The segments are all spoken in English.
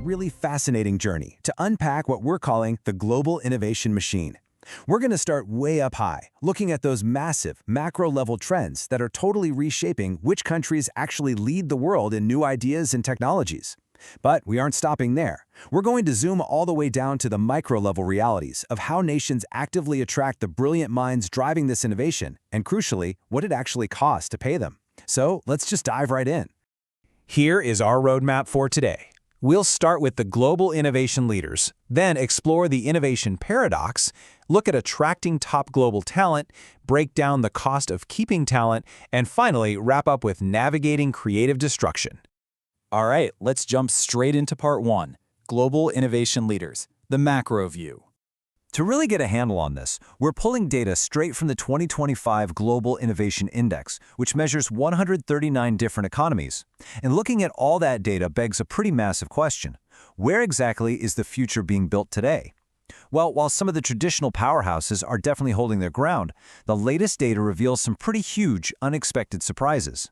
really fascinating journey to unpack what we're calling the global innovation machine. We're going to start way up high, looking at those massive, macro-level trends that are totally reshaping which countries actually lead the world in new ideas and technologies. But we aren't stopping there. We're going to zoom all the way down to the micro-level realities of how nations actively attract the brilliant minds driving this innovation, and crucially, what it actually costs to pay them. So let's just dive right in. Here is our roadmap for today. We'll start with the global innovation leaders, then explore the innovation paradox, look at attracting top global talent, break down the cost of keeping talent, and finally wrap up with navigating creative destruction. All right, let's jump straight into part 1, global innovation leaders, the macro view. To really get a handle on this, we're pulling data straight from the 2025 Global Innovation Index, which measures 139 different economies. And looking at all that data begs a pretty massive question. Where exactly is the future being built today? Well, while some of the traditional powerhouses are definitely holding their ground, the latest data reveals some pretty huge, unexpected surprises.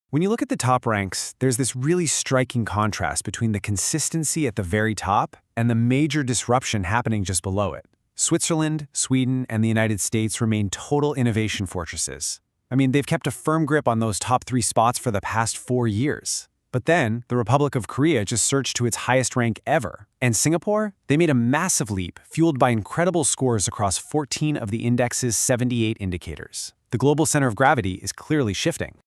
When you look at the top ranks, there's this really striking contrast between the consistency at the very top and the major disruption happening just below it. Switzerland, Sweden, and the United States remain total innovation fortresses. I mean, they've kept a firm grip on those top 3 spots for the past 4 years. But then, the Republic of Korea just surged to its highest rank ever. And Singapore? They made a massive leap, fueled by incredible scores across 14 of the index's 78 indicators. The global center of gravity is clearly shifting.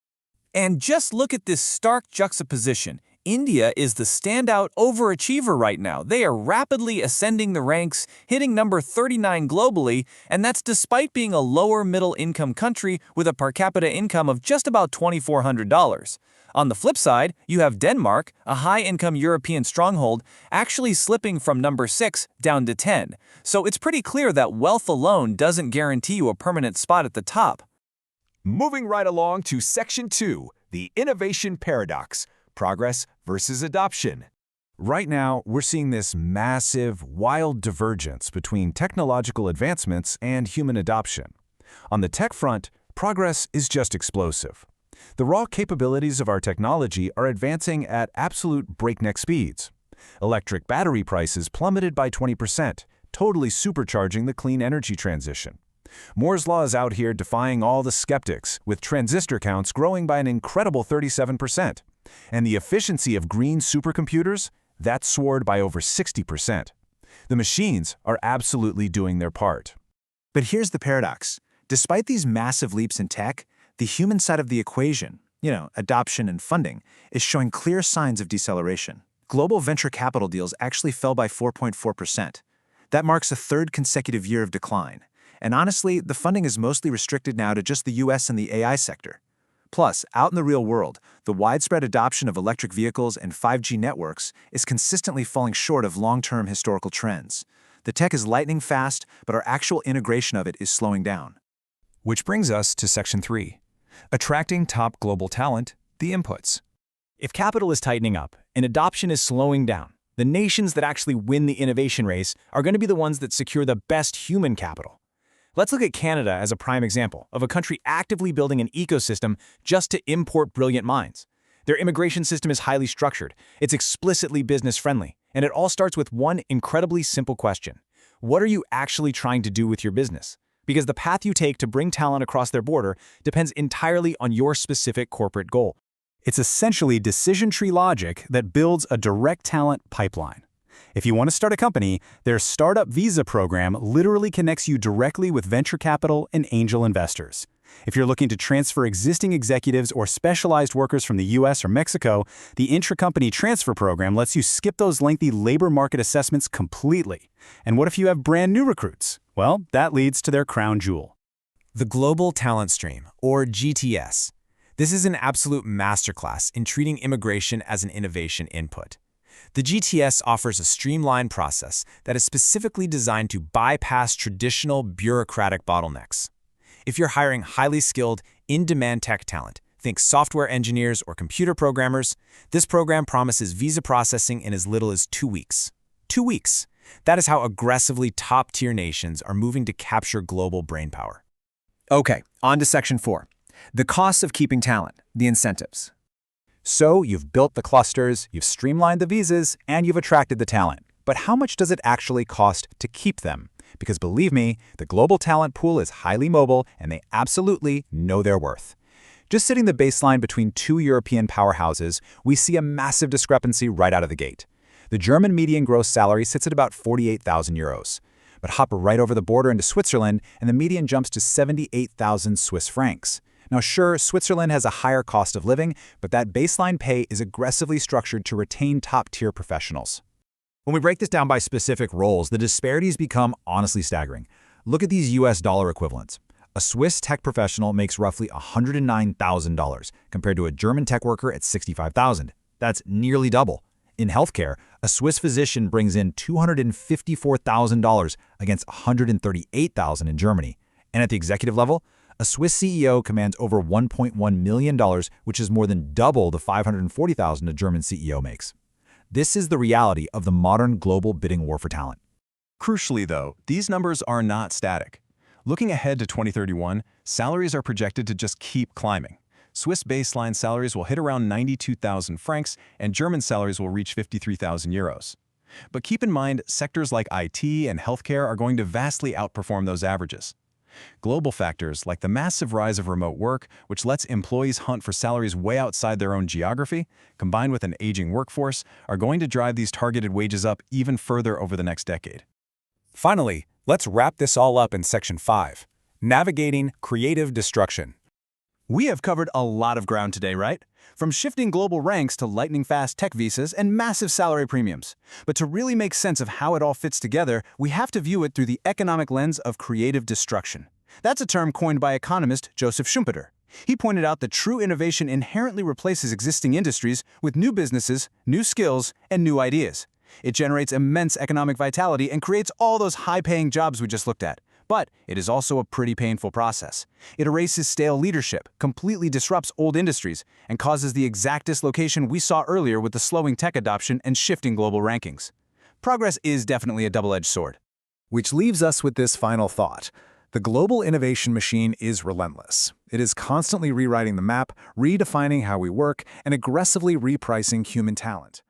And just look at this stark juxtaposition. India is the standout overachiever right now. They are rapidly ascending the ranks, hitting number 39 globally, and that's despite being a lower middle-income country with a per capita income of just about $2,400. On the flip side, you have Denmark, a high-income European stronghold, actually slipping from number 6 down to 10. So it's pretty clear that wealth alone doesn't guarantee you a permanent spot at the top. Moving right along to Section 2, the Innovation Paradox, Progress versus Adoption. Right now, we're seeing this massive, wild divergence between technological advancements and human adoption. On the tech front, progress is just explosive. The raw capabilities of our technology are advancing at absolute breakneck speeds. Electric battery prices plummeted by 20%, totally supercharging the clean energy transition. Moore's Law is out here defying all the skeptics, with transistor counts growing by an incredible 37%. And the efficiency of green supercomputers, that soared by over 60%. The machines are absolutely doing their part. But here's the paradox. Despite these massive leaps in tech, the human side of the equation, adoption and funding, is showing clear signs of deceleration. Global venture capital deals actually fell by 4.4%. That marks a 3rd consecutive year of decline. And honestly, the funding is mostly restricted now to just the US and the AI sector. Plus, out in the real world, the widespread adoption of electric vehicles and 5G networks is consistently falling short of long-term historical trends. The tech is lightning fast, but our actual integration of it is slowing down. Which brings us to Section 3, attracting top global talent, the inputs. If capital is tightening up and adoption is slowing down, the nations that actually win the innovation race are going to be the ones that secure the best human capital. Let's look at Canada as a prime example of a country actively building an ecosystem just to import brilliant minds. Their immigration system is highly structured, it's explicitly business-friendly, and it all starts with one incredibly simple question. What are you actually trying to do with your business? Because the path you take to bring talent across their border depends entirely on your specific corporate goal. It's essentially decision tree logic that builds a direct talent pipeline. If you want to start a company, their Startup Visa program literally connects you directly with venture capital and angel investors. If you're looking to transfer existing executives or specialized workers from the US or Mexico, the Intracompany Transfer Program lets you skip those lengthy labor market assessments completely. And what if you have brand new recruits? Well, that leads to their crown jewel. The Global Talent Stream, or GTS. This is an absolute masterclass in treating immigration as an innovation input. The GTS offers a streamlined process that is specifically designed to bypass traditional bureaucratic bottlenecks. If you're hiring highly skilled, in-demand tech talent, think software engineers or computer programmers, this program promises visa processing in as little as 2 weeks. 2 weeks. That is how aggressively top-tier nations are moving to capture global brainpower. Okay, on to Section 4. The costs of keeping talent, the incentives. So you've built the clusters, you've streamlined the visas, and you've attracted the talent. But how much does it actually cost to keep them? Because believe me, the global talent pool is highly mobile and they absolutely know their worth. Just setting the baseline between two European powerhouses, we see a massive discrepancy right out of the gate. The German median gross salary sits at about 48,000 euros. But hop right over the border into Switzerland and the median jumps to 78,000 Swiss francs. Now sure, Switzerland has a higher cost of living, but that baseline pay is aggressively structured to retain top-tier professionals. When we break this down by specific roles, the disparities become honestly staggering. Look at these US dollar equivalents. A Swiss tech professional makes roughly $109,000 compared to a German tech worker at $65,000. That's nearly double. In healthcare, a Swiss physician brings in $254,000 against $138,000 in Germany. And at the executive level, a Swiss CEO commands over $1.1 million, which is more than double the $540,000 a German CEO makes. This is the reality of the modern global bidding war for talent. Crucially, though, these numbers are not static. Looking ahead to 2031, salaries are projected to just keep climbing. Swiss baseline salaries will hit around 92,000 francs, and German salaries will reach 53,000 euros. But keep in mind, sectors like IT and healthcare are going to vastly outperform those averages. Global factors like the massive rise of remote work, which lets employees hunt for salaries way outside their own geography, combined with an aging workforce, are going to drive these targeted wages up even further over the next decade. Finally, let's wrap this all up in Section 5, Navigating Creative Destruction. We have covered a lot of ground today, right? From shifting global ranks to lightning-fast tech visas and massive salary premiums. But to really make sense of how it all fits together, we have to view it through the economic lens of creative destruction. That's a term coined by economist Joseph Schumpeter. He pointed out that true innovation inherently replaces existing industries with new businesses, new skills, and new ideas. It generates immense economic vitality and creates all those high-paying jobs we just looked at. But it is also a pretty painful process. It erases stale leadership, completely disrupts old industries, and causes the exact dislocation we saw earlier with the slowing tech adoption and shifting global rankings. Progress is definitely a double-edged sword. Which leaves us with this final thought. The global innovation machine is relentless. It is constantly rewriting the map, redefining how we work, and aggressively repricing human talent.